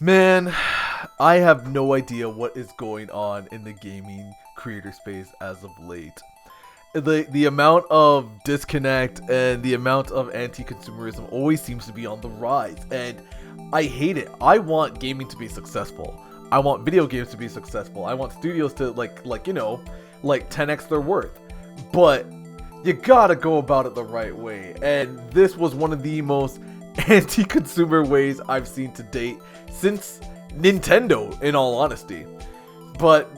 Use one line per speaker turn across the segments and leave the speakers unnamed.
Man, I have no idea what is going on in the gaming creator space as of late. The amount of disconnect and the amount of anti-consumerism always seems to be on the rise, and I hate it. I want gaming to be successful. I want video games to be successful. I want studios to like 10x their worth. But you gotta go about it the right way, and this was one of the most anti-consumer ways I've seen to date since Nintendo, in all honesty. But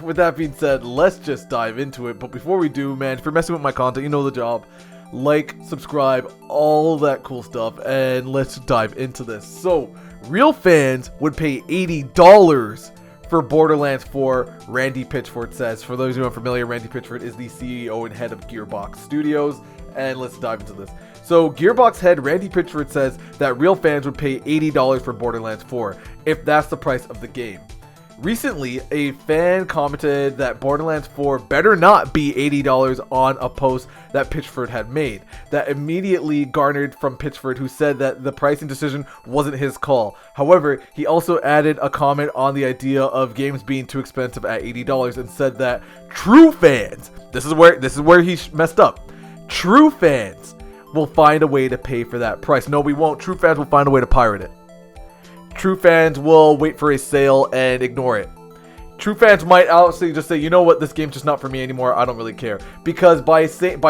with that being said, let's just dive into it. But before we do, man, if you're messing with my content, you know the job. Like, subscribe, all that cool stuff, and let's dive into this. So, real fans would pay $80 for Borderlands 4, Randy Pitchford says. For those who aren't familiar, Randy Pitchford is the CEO and head of Gearbox Studios, and let's dive into this. So, Gearbox head Randy Pitchford says that real fans would pay $80 for Borderlands 4 if that's the price of the game. Recently, a fan commented that Borderlands 4 better not be $80 on a post that Pitchford had made. That immediately garnered from Pitchford, who said that the pricing decision wasn't his call. However, he also added a comment on the idea of games being too expensive at $80 and said that true fans, this is where he messed up. True fans will find a way to pay for that price. No, we won't. True fans will find a way to pirate it. True fans will wait for a sale and ignore it. True fans might honestly just say, you know what, this game's just not for me anymore, I don't really care. Because by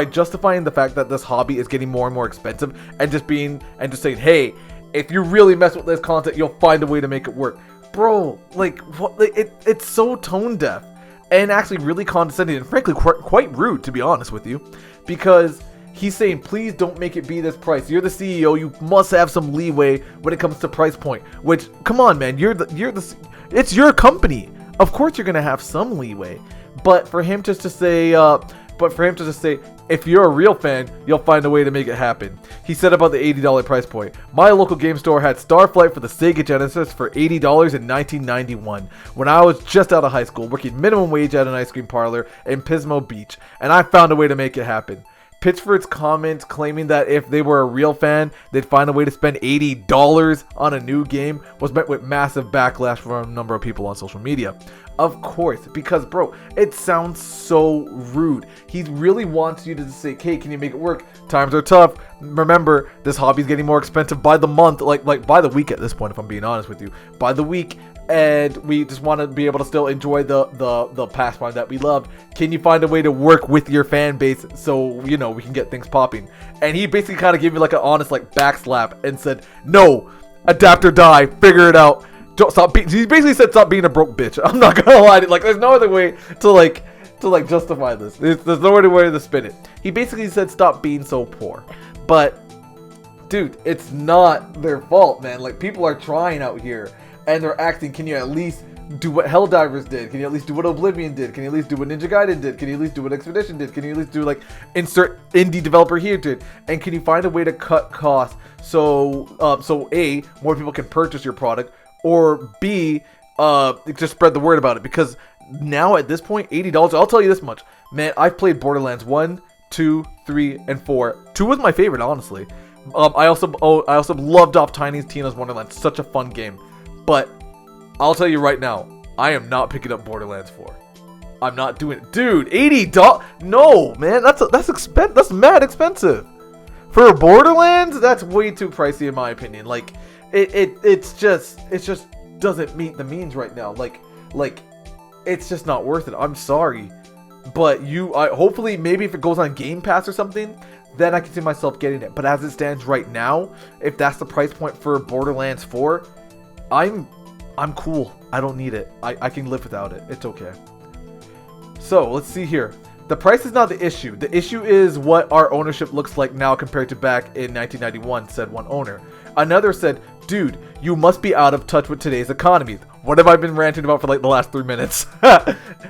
justifying the fact that this hobby is getting more and more expensive and just saying, hey, if you really mess with this content, you'll find a way to make it work. Bro, like, what? It's so tone deaf and actually really condescending and frankly quite rude, to be honest with you. Because he's saying, please don't make it be this price. You're the CEO. You must have some leeway when it comes to price point. Which, come on, man. It's your company. Of course, you're gonna have some leeway. But for him to just say, if you're a real fan, you'll find a way to make it happen. He said about the $80 price point. My local game store had Starflight for the Sega Genesis for $80 in 1991 when I was just out of high school, working minimum wage at an ice cream parlor in Pismo Beach, and I found a way to make it happen. Pitchford's comment claiming that if they were a real fan, they'd find a way to spend $80 on a new game was met with massive backlash from a number of people on social media. Of course, because bro, it sounds so rude. He really wants you to say, hey, can you make it work? Times are tough. Remember, this hobby's getting more expensive by the month, like by the week at this point, if I'm being honest with you. By the week. And we just want to be able to still enjoy the pastime that we love. Can you find a way to work with your fan base so, you know, we can get things popping? And he basically kind of gave me like an honest backslap and said, no, adapt or die, figure it out. He basically said stop being a broke bitch. I'm not gonna lie, there's no other way to justify this. There's no other way to spin it. He basically said stop being so poor. But dude, it's not their fault, man. Like, people are trying out here. And they're acting, can you at least do what Helldivers did? Can you at least do what Oblivion did? Can you at least do what Ninja Gaiden did? Can you at least do what Expedition did? Can you at least do insert indie developer here did? And can you find a way to cut costs so A, more people can purchase your product, or B, just spread the word about it? Because now at this point, $80, I'll tell you this much. Man, I've played Borderlands 1, 2, 3, and 4. 2 was my favorite, honestly. I also loved off Tiny's Tina's Wonderland. Such a fun game. But I'll tell you right now, I am not picking up Borderlands 4. I'm not doing it. Dude, $80? No, man, that's mad expensive. For Borderlands, that's way too pricey in my opinion. Like, it just doesn't meet the means right now. Like it's just not worth it. I'm sorry. But hopefully maybe if it goes on Game Pass or something, then I can see myself getting it. But as it stands right now, if that's the price point for Borderlands 4, I'm cool. I don't need it. I can live without it. It's okay. So, let's see here. The price is not the issue. The issue is what our ownership looks like now compared to back in 1991, said one owner. Another said, dude, you must be out of touch with today's economy. What have I been ranting about for the last 3 minutes?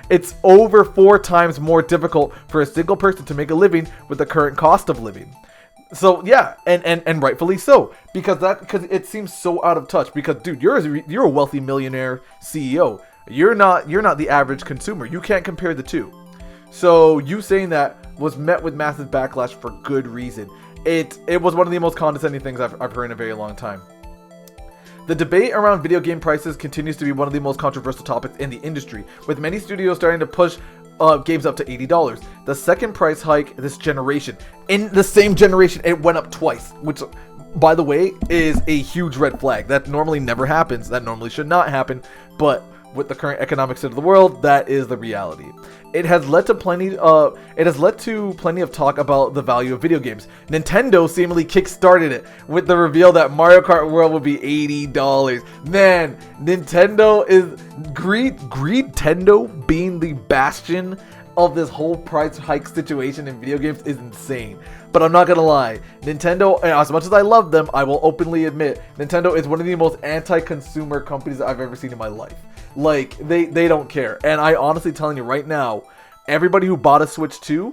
It's over 4 times more difficult for a single person to make a living with the current cost of living. So yeah, and rightfully so, because it seems so out of touch. Because dude, you're a wealthy millionaire CEO. You're not the average consumer. You can't compare the two. So you saying that was met with massive backlash for good reason. it was one of the most condescending things I've heard in a very long time. The debate around video game prices continues to be one of the most controversial topics in the industry, with many studios starting to push games up to $80. The second price hike this generation. In the same generation, it went up twice, which, by the way, is a huge red flag. That normally never happens. That normally should not happen, but with the current economic state of the world, that is the reality. It has led to plenty of talk about the value of video games. Nintendo seemingly kickstarted it with the reveal that Mario Kart World would be $80. Man, Nintendo is Greedtendo being the bastion of this whole price hike situation in video games is insane. But I'm not gonna lie, Nintendo, as much as I love them, I will openly admit, Nintendo is one of the most anti-consumer companies I've ever seen in my life. Like, they don't care. And I honestly telling you right now, everybody who bought a Switch 2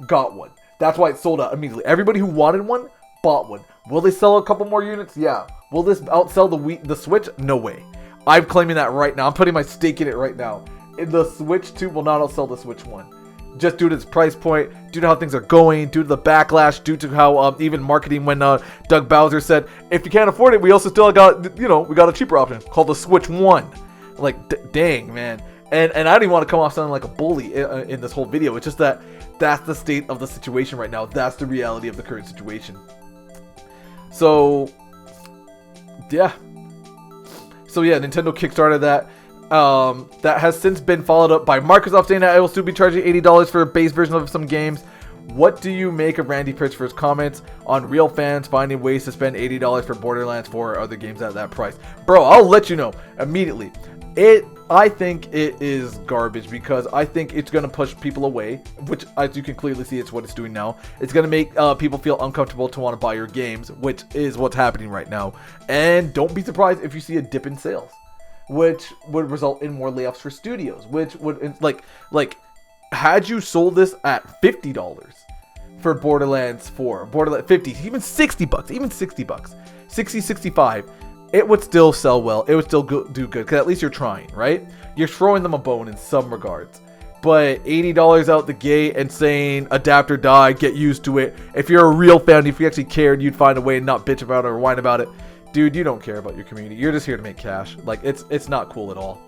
got one. That's why it sold out immediately. Everybody who wanted one bought one. Will they sell a couple more units? Yeah. Will this outsell the Switch? No way. I'm claiming that right now. I'm putting my stake in it right now. The Switch 2 will not outsell the Switch 1. Just due to its price point, due to how things are going, due to the backlash, due to how even marketing when Doug Bowser said, if you can't afford it, we also still got, we got a cheaper option called the Switch 1. Like, dang, man. And I don't even want to come off sounding like a bully in this whole video. It's just that that's the state of the situation right now. That's the reality of the current situation. So, yeah. Nintendo kickstarted that. That has since been followed up by Microsoft saying that it will still be charging $80 for a base version of some games. What do you make of Randy Pitchford's comments on real fans finding ways to spend $80 for Borderlands 4 or other games at that price? Bro, I'll let you know immediately. I think it is garbage because I think it's going to push people away, which, as you can clearly see, it's what it's doing now. It's going to make people feel uncomfortable to want to buy your games, which is what's happening right now. And don't be surprised if you see a dip in sales, which would result in more layoffs for studios, which would, like, had you sold this at $50 for Borderlands 4, Borderlands 50, even $60, 60, 65, it would still sell well. It would still do good because at least you're trying, right? You're throwing them a bone in some regards. But $80 out the gate and saying adapt or die, get used to it. If you're a real fan, if you actually cared, you'd find a way and not bitch about it or whine about it. Dude, you don't care about your community. You're just here to make cash. Like, it's not cool at all.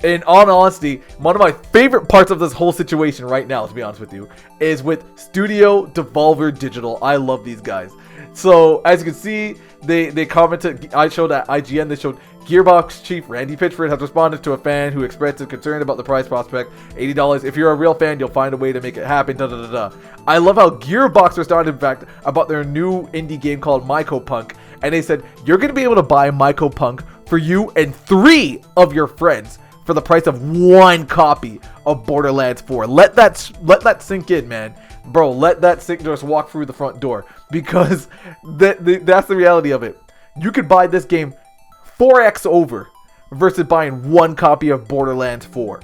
In all honesty, one of my favorite parts of this whole situation right now, to be honest with you, is with Studio Devolver Digital. I love these guys. So, as you can see, they commented, I showed at IGN, they showed Gearbox chief Randy Pitchford has responded to a fan who expressed his concern about the price prospect, $80. If you're a real fan, you'll find a way to make it happen, da da da da. I love how Gearbox responded, in fact, about their new indie game called Mycopunk, and they said, you're going to be able to buy Mycopunk for you and 3 of your friends for the price of 1 copy of Borderlands 4. Let that sink in, man. Bro, let that sink, just walk through the front door. Because that's the reality of it. You could buy this game 4x over versus buying 1 copy of Borderlands 4.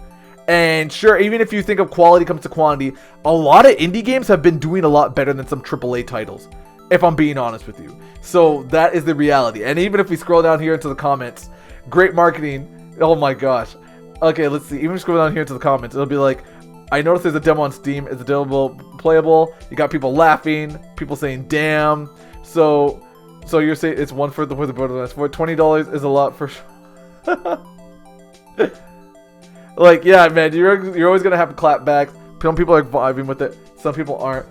And sure, even if you think of quality comes to quantity, a lot of indie games have been doing a lot better than some AAA titles, if I'm being honest with you. So that is the reality. And even if we scroll down here into the comments, great marketing. Oh my gosh. Okay, let's see. Even if we scroll down here into the comments, it'll be like, I noticed there's a demo on Steam. Is the demo playable? You got people laughing, people saying "damn." So you're saying it's one for the Borderlands 4. $20 is a lot for sure. Like, yeah, man, you're always gonna have clapbacks. Some people are vibing with it. Some people aren't.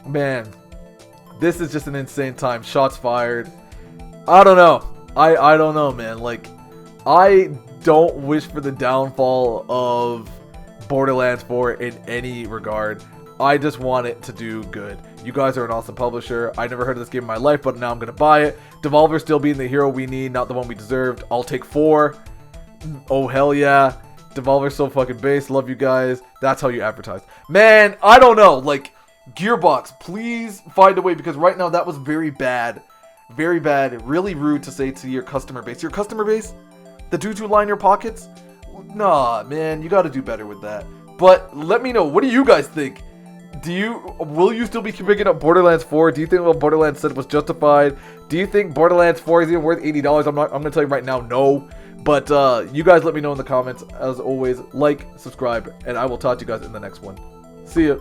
Man, this is just an insane time. Shots fired. I don't know. I don't know, man. Like, I don't wish for the downfall of Borderlands 4 in any regard. I just want it to do good. You guys are an awesome publisher. I never heard of this game in my life, but now I'm gonna buy it. Devolver still being the hero we need, not the one we deserved. I'll take 4. Oh hell yeah. Devolver's so fucking based. Love you guys. That's how you advertise. Man, I don't know. Like, Gearbox, please find a way, because right now that was very bad. Very bad. Really rude to say to your customer base. Your customer base? The dudes who line your pockets? Nah, man, you gotta do better with that. But let me know, what do you guys think? Will you still be picking up Borderlands 4? Do you think what Borderlands said was justified? Do you think Borderlands 4 is even worth $80? I'm gonna tell you right now, no. But you guys let me know in the comments. As always, like, subscribe, and I will talk to you guys in the next one. See ya.